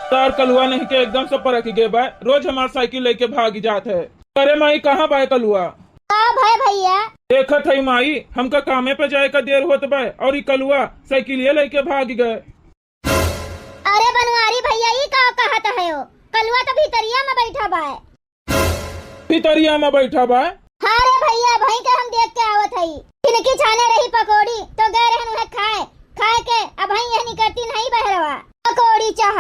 तार कलुआ नहीं के एकदम से परख गए बा। रोज हमार साइकिल लेके भाग जात है। अरे माई कहाँ बाय कलुआ? का भाई भैया? देखत है माई, हमका कामे पे जाए का देर होत बा और ई कलुआ साइकिलिया लेके भाग गए। अरे बनवारी भैया ई का कहत है हो? कलुआ तो भीतरिया में बैठा बा। भीतरिया में बैठा बा? हाँ रे भैया, भाई के हम देख के आवत हई। इनकी छाने रही पकौड़ी तो गए रहन वह खाए खाए के अब भाई यह निकलती नहीं बहरवा पकौड़ी चाह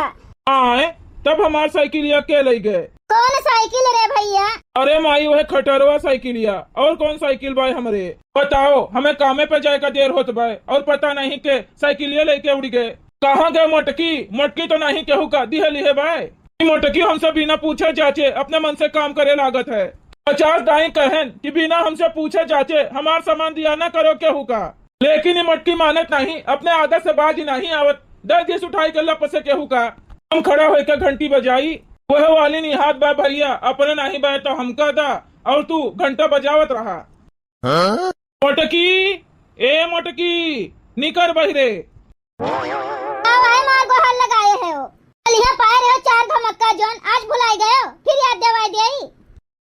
आए तब हमार साइकिलिया के ले गए। कौन साइकिल रे भैया? अरे माई वह खटरवा साइकिलिया। और कौन साइकिल बाय हमरे? बताओ, हमें कामे पे जाए का देर होत बा और पता नहीं के साइकिलिया लेके उड़ गए। कहाँ गए मोटकी? मोटकी तो नहीं केहू का दिहली है बाय। मोटकी हमसे बिना पूछे जाचे अपने मन से काम करे लागत है। 50 दाई कहन कि बिना हमसे पूछे जाचे हमार सामान दिया न करो केहू का, लेकिन ये मोटकी मानत नहीं। अपने आदत से बाज नहीं आवत। 10 दिस उठाई के लप से केहू का। हम खड़ा होकर घंटी बजाई, वह वाली नहीं हाथ बा भैया अपने नहीं बा तो हमका दा और तू घंटा बजावत रहा। मोटकी, ए मोटकी निकर बहिरे। भाई मार गोहर लगाए है हो। कलिया पाए रहे हो 4 धमक्का जोन आज भुलाई गए हो, फिर याद दिवाई देई।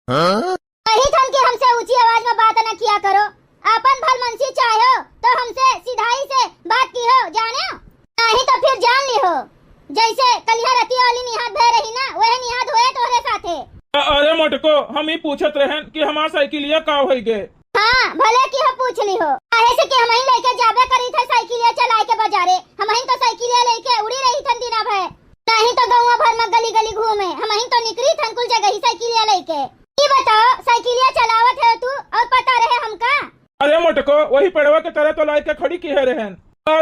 कही थन कि हमसे ऊंची आवाज में बात न किया करो। अपन भल मनसी चाहो तो हमसे सीधाई से बात की हो, जाने हो? नहीं तो फिर जान ली हो। जैसे कलिया रतिया वाली निहाद भय रही ना, वह निहाद होए तोहरे साथे। अरे मोटको, हम ही पूछत रहन कि हमार साइकिलिया का हो गए। हाँ भले की हो पूछ ली हो। काहे से कि हम ही लेके जाबे करी थे साइकिलिया चलाए के बाजारे। हम ही तो साइकिलिया लेके उड़ी रही थन दिना भर। नहीं तो गाँव भर में गली गली घूमे। हम ही तो निकली थन कुल जगह ही साइकिलिया लेके। ये बताओ, साइकिलिया चलावत है तू और पता रहे हमका? अरे मोटको, वही पेड़वा के तरह तो लाई के खड़ी की है रहन।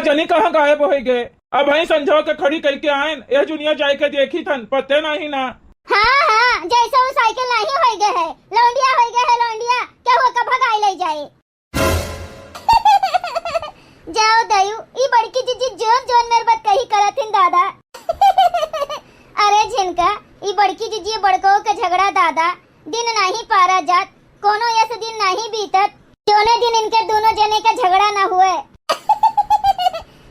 जनी कहाँ गायब हो गए। अब वही समझो के खड़ी करके आयन यह दुनिया जाए के देखी थन पते नहीं ना। हाँ जैसे वो साइकिल नहीं हो गए है, लौंडिया हो गए है लौंडिया क्या हुआ का भगाई ले जाए। जाओ दयू, ई बड़की जीजी जोन जोन मेरे बात कही करथिन दादा। अरे झिनका, ई बड़की जीजी बड़को के झगड़ा दादा दिन नहीं पारा जात। कोनो ऐसे दिन नहीं बीतत जोने दिन इनके दोनों जने का झगड़ा ना हुए।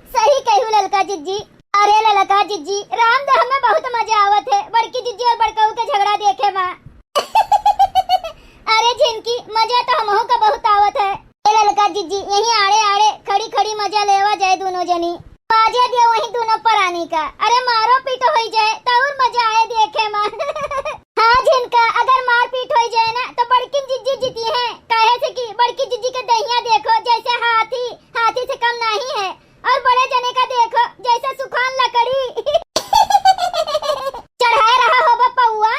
सही कहू ललका जीजी। अरे ललका जीजी, रामदेव में बहुत मजा आवत है बड़की जीजी और बड़काऊ के झगड़ा देखे माँ। अरे झिनकी, मजा तो हमहू का बहुत आवत है। ए ललका जीजी, यही आड़े आड़े खड़ी खड़ी मजा लेवा जाए दोनों जनी। बाजे दिया वही दोनों परानी का। अरे मारो पीटो हो जाए तो और मजा आए देखे माँ। हाँ झिनका, अगर मार पीट हो जाए ना तो बड़की जीजी जीती है। काहे से कि बड़की जीजी के दहिया देखो जैसे हाथी से कम नहीं है, और बड़े जने का देखो जैसे सुखान लकड़ी। चढ़ाए रहा हो बपुआ।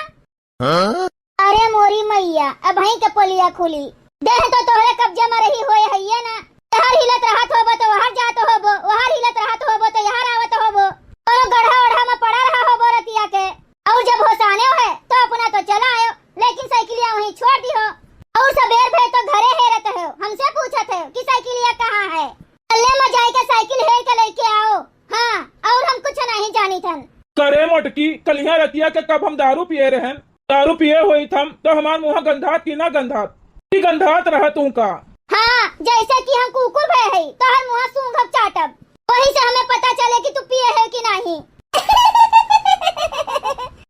अरे मोरी मैया, अब वहीं के पोलिया खुली। देह तो तोहरे कब्जे में रही होए है ना। यहां हिलत रहत होबो तो वहां जात होबो, वहां हिलत रहत होबो तो यहां आवत होबो। और गढ़ा ओढ़ा में पड़ा रहा होबो रतिया के। और जब होसाने है तो अपना तो चला आयो, लेकिन साइकिलिया वहीं छोड़ दी हो। और सबेर भे तो घरे हेरत हो, हमसे पूछत हो कि साइकिलिया कहाँ है। अल्ले में जाए के साइकिल है के लेके आओ। हाँ, और हम कुछ नहीं जानी थन। करे मोटकी, कलिया रतिया के कब हम दारू पिए रहन। दारू पिए हुई थम तो हमार मुँह गंधात की ना गंधात की गंधात रह तू का। हाँ, जैसे कि हम कुकुर भय है तो हर मुँह सूंघब चाटब, वही से हमें पता चले कि तू पिए है कि नहीं।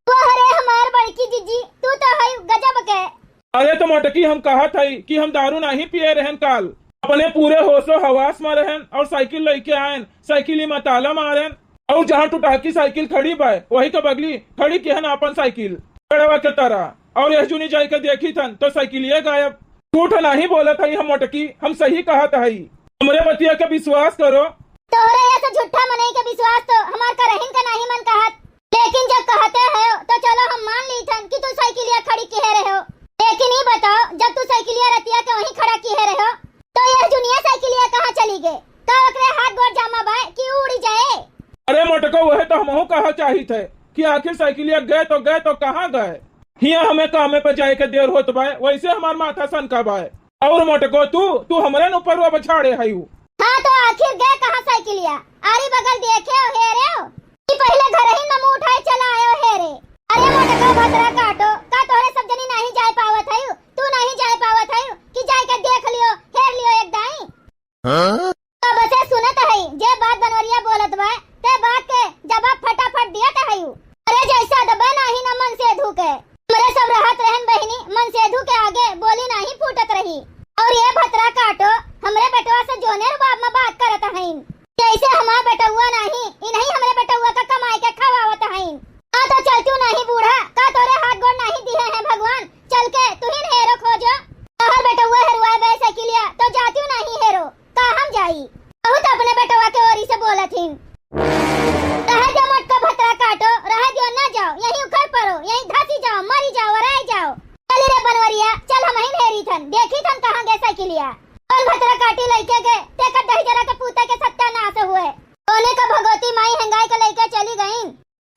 अरे हमार बड़की जीजी, तू तो है गजब के। अरे तो मोटकी, हम कहा था कि हम दारू नहीं पिए रहन। काल अपने पूरे होशो हवास में रहन और साइकिल लेके आयन। साइकिल में ताला मारन और जहाँ टूटाकी साइकिल खड़ी बा वही के बगली खड़ी किहन अपन साइकिल पेड़वा के तरह। और यशजुनी जाए के देखी थन तो साइकिलिए गायब। झूठ नहीं बोला था हम मोटकी, हम सही कहा था। हमरे बतिया के विश्वास करो। तोरे ऐसे झूठा मनई के विश्वास तो हमार का रहिन का नहीं मन कहत। लेकिन जब कहते हो तो चलो हम मान ली थन कि तू साइकिलिया खड़ी किए रहे हो। लेकिन ये बताओ, जब तू साइकिलिया रतिया के वहीं खड़ा किए रहे हो तो यह दुनिया साइकिलिया कहाँ चली गए? का ओकरे हाथ गोड़ जामा बाय कि उड़ी जाए? अरे मोटको, वह तो हमहू कहा चाही थे कि आखिर साइकिलिया गए तो कहाँ गए। हिया हमें कामे पे जाए के देर होत बा, वैसे हमार माथा सन का बा। और मोटको, तू हमरे ऊपर वो बछाड़े है। हाँ तो आखिर गए कहाँ साइकिलिया? आरी बगल देखे हो हेरे हो कि पहले घर ही नमू उठाए चला आयो हेरे। अरे मोटको भद्रा काटो, का तोहरे सब जनी नहीं जाए पावत है? तू नहीं जाए पावत है कि जाए के देख लियो हेर लियो एक दाई। तो बसे सुनत है जे बात बनवरिया बोलत बा ते बात के जवाब फटाफट दियत है। अरे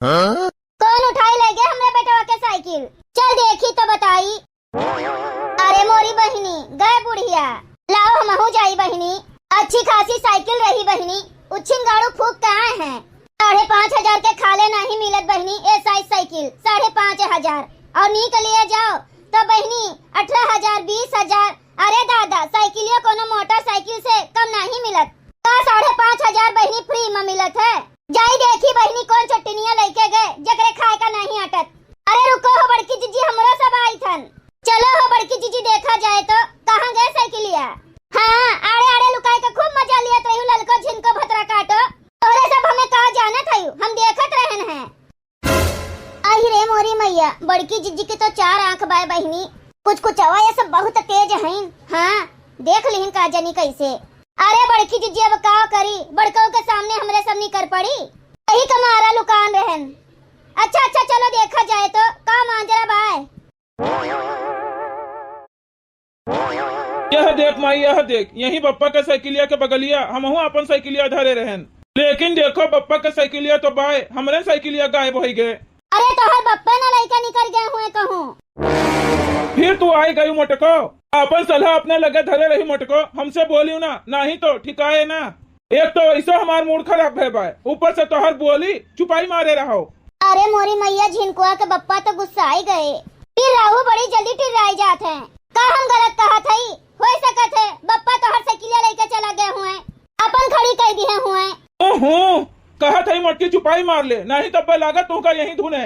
कौन उठाई ले गए हमरे बेटवा के साइकिल? चल देखी तो बताई। अरे मोरी बहिनी गए बुढ़िया, लाओ हमहू जाई बहिनी। अच्छी खासी साइकिल रही बहिनी, उच्छिन गाड़ू फूक कहाँ है? 5,500 के खाले नहीं मिलत बहिनी। ए साइज साइकिल 5,500 और नी के लिए जाओ तो बहिनी 18,000 20,000। अरे दादा साइकिलिया कोनो मोटरसाइकिल से कम नहीं मिलत का? 5,500 बहिनी फ्री में मिलत है। जाई देखी बहिनी कौन चटनिया लेके गए जकरे खाए का नहीं अटत। अरे रुको हो बड़की जीजी, हमरो सब आई थन। चलो हो बड़की जीजी देखा जाए तो कहाँ गए साइकिलिया? हाँ आड़े आड़े लुकाए के खूब मजा लिया तो ललको झिनको भतरा काटो। तोरे सब हमें कहा जाना था, हम देखत रहन हैं। आई रे मोरी मैया, बड़की जीजी के तो 4 आंख बाय बहिनी, कुछ कुछ हवा ये सब बहुत तेज हैं। हाँ देख लिहिन का जानी कैसे। अरे बड़की जीजी अब का करी, बड़कों के सामने हमरे सब नहीं कर पड़ी, यही कमारा लुकान रहन। अच्छा अच्छा चलो देखा जाए तो का मांजरा बाय। यह देख माई, यह देख, यही बप्पा के साइकिलिया के बगलिया हमहू अपन साइकिलिया धरे रहन। लेकिन देखो बप्पा के साइकिलिया तो बाय, हमरे साइकिलिया गायब हो गए। अरे तोहर बप्पा ना लइका निकल गए हुए कहूँ। फिर तू आई गई मोटको, अपन सलाह अपने लगे धरे रही मोटको, हमसे बोली ना, नहीं तो ठिकाए ना। एक तो ऐसा हमार मूड खराब है भाई, ऊपर से तोहर बोली चुपाई मारे रहो। अरे मोरी मैया झिनकुआ के बप्पा तो गुस्सा आई गए, फिर राहु बड़ी जल्दी टिर्राई जात है। का हम गलत कहा थई? हो सकत है बप्पा तोहर साइकिलिया लेके चला गए हुए, अपन खड़ी कर दिए हुए। ओहो कहा थई मोटकी चुपाई मार ले, नहीं तब लागत तू का यही धुने।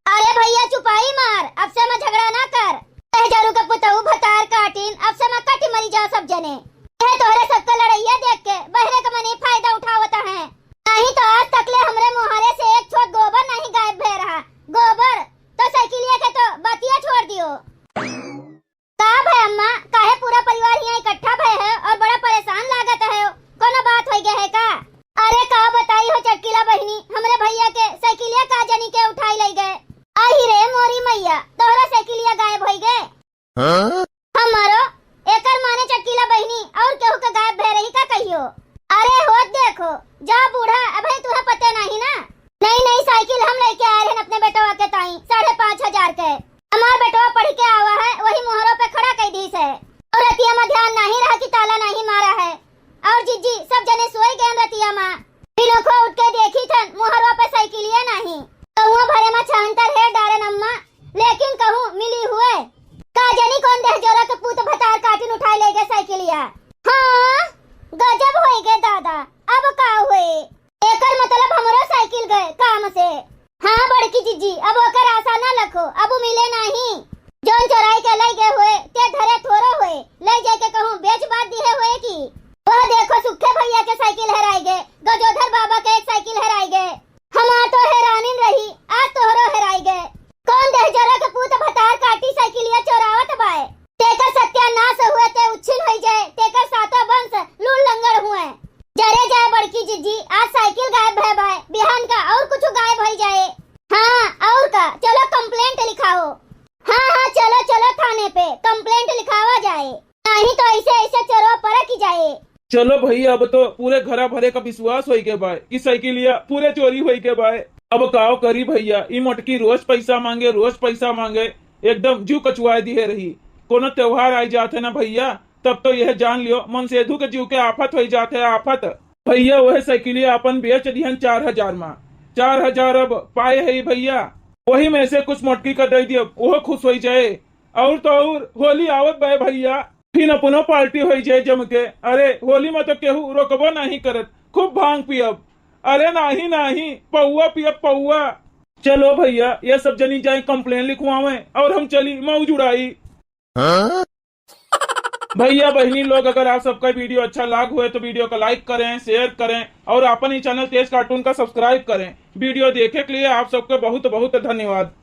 अरे भैया चुपाई मार, अब से मैं झगड़ा ना कर। जरू के पुतहू भतार काटिन, अब से मैं कटी मरी जाओ सब जने। यह तोहरे सबका लड़ैया देख के बहरे का मनी फायदा उठावता है। नहीं तो आज तक ले हमरे मुहारे से एक छोट गोबर नहीं गायब भे रहा। गोबर तो साइकिलिया के तो बतिया छोड़ दियो। का भाई अम्मा, काहे पूरा परिवार यहाँ इकट्ठा भय है और बड़ा परेशान लागत है? कोनो बात हो गया है का? अरे का बताई हो चटकीला बहिनी, हमरे भैया के साइकिलिया का जनी के उठाई ले गए। आई रे मोरी मैया, तोहरा साइकिलिया गायब हो गए। हमारो एकर माने चटकीला बहिनी और केहू के गायब भे रही का कहियो? अरे होत देखो जा बूढ़ा, अब तुम्हें पता नहीं ना। नहीं नहीं साइकिल हम लेके आए हैं अपने बेटवा के ताई 5,500 के। हमार बेटवा पढ़ के आवा है, वही मोहरों पे खड़ा कर दी है। और रतिया में ध्यान नहीं रहा कि ताला नहीं मारा है। और जीजी सब जने सोई गए रतिया में, फिर को उठ के देखी थन मोहरों पे साइकिलिया नहीं। कहूँ भरे में छांतर है डारे नम्मा, लेकिन कहूँ मिली हुए का जानी कौन देह जोरा के पूत भतार काटिन उठाई ले गए साइकिलिया। हाँ गजब होई गए दादा, अब का हुए? एकर मतलब हमरो साइकिल गए काम से। हाँ बड़की जीजी अब ओकर आशा ना रखो, अब मिले नहीं। जोन चोराई के ले गए हुए ते धरे थोरो हुए, ले जाके कहूँ बेच बात दिए हुए की। वह देखो सुखे भैया के साइकिल हराई गए, गजोधर बाबा के एक साइकिल हराई गए। हमार तो हैरानी रही, आज तोहरो हराई गए। कौन देह जरा के पूत भतार काटी साइकिलिया चोरावत बाय? तेकर सत्यानाश हुए ते उच्छिन हो जाए, तेकर साता वंश लूल लंगड़ हुए। जरे जाए बड़की जीजी, आज साइकिल गायब है बाय, बिहान का और कुछ गायब हो जाए। हाँ और का, चलो कंप्लेंट लिखाओ। हाँ हाँ चलो चलो थाने पे कंप्लेंट लिखावा जाए, नहीं तो ऐसे ऐसे चोरों परख जाए। चलो भैया अब तो पूरे घरा भरे का विश्वास होई के बाय कि साइकिलिया पूरे चोरी होई के बाय। अब काओ करी भैया, ई मोटकी रोज पैसा मांगे, रोज पैसा मांगे, एकदम जीव कचुआ दिए रही। कोनो त्योहार आई जाते ना भैया, तब तो यह जान लियो मन सेधु के जीव के आफत हो जाते आफत। भैया वह साइकिलिया अपन बेच दिहन 4,000 में। 4,000 अब पाए है भैया, वही में से कुछ मोटकी का दे दियो, वो खुश हो जाए। और तो और होली आवत बे भैया, फिर अपनो पार्टी हो जाए जम के। अरे होली में तो केहू रोकबो नहीं करत, खूब भांग पियब। अरे नहीं नहीं पौआ पियब पौआ। चलो भैया ये सब जनी जाए कंप्लेन लिखवावे और हम चली मौज उड़ाई। भैया बहनी लोग, अगर आप सबका वीडियो अच्छा लाग हुए तो वीडियो को लाइक करें, शेयर करें और अपन ही चैनल तेज कार्टून का सब्सक्राइब करें। वीडियो देखे के लिए आप सबको बहुत बहुत धन्यवाद।